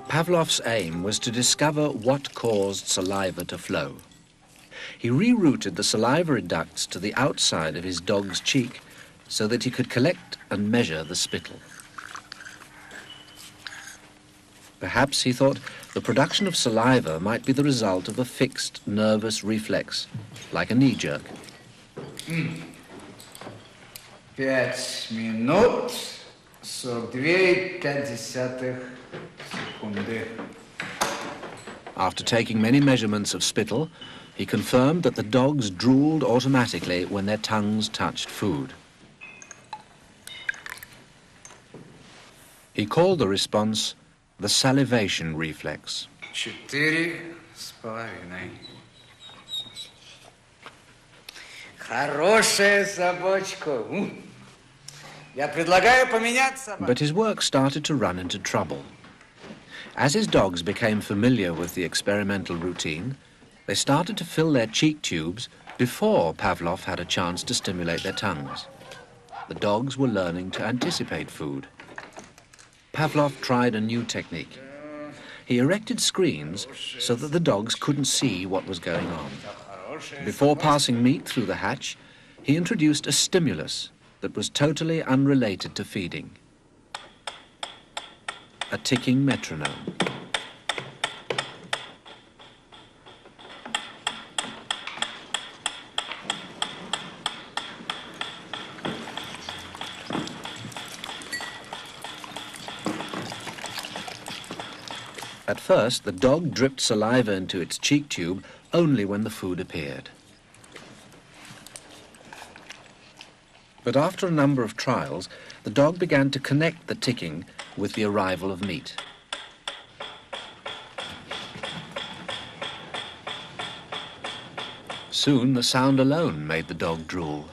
Pavlov's aim was to discover what caused saliva to flow. He rerouted the salivary ducts to the outside of his dog's cheek so that he could collect and measure the spittle. Perhaps, he thought, the production of saliva might be the result of a fixed nervous reflex, like a knee jerk. 5 минут 42,5 секунды. After taking many measurements of spittle, he confirmed that the dogs drooled automatically when their tongues touched food. He called the response the salivation reflex. 4,5. Хорошая собачка. Я предлагаю поменять собаку. But his work started to run into trouble. As his dogs became familiar with the experimental routine, they started to fill their cheek tubes before Pavlov had a chance to stimulate their tongues. The dogs were learning to anticipate food. Pavlov tried a new technique. He erected screens so that the dogs couldn't see what was going on. Before passing meat through the hatch, he introduced a stimulus that was totally unrelated to feeding. A ticking metronome. At first, the dog dripped saliva into its cheek tube only when the food appeared. But after a number of trials, the dog began to connect the ticking with the arrival of meat. Soon, the sound alone made the dog drool.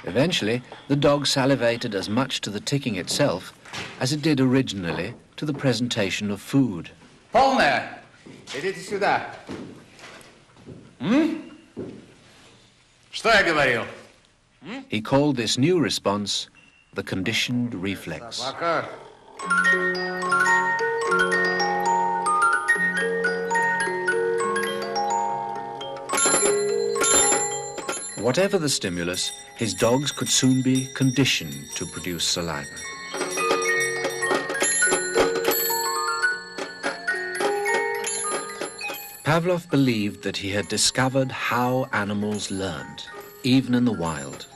Eventually, the dog salivated as much to the ticking itself as it did originally to the presentation of food. Полная. Идите сюда. Что я говорил? He called this new response the conditioned reflex. Собака. Whatever the stimulus, his dogs could soon be conditioned to produce saliva. Pavlov believed that he had discovered how animals learned, even in the wild.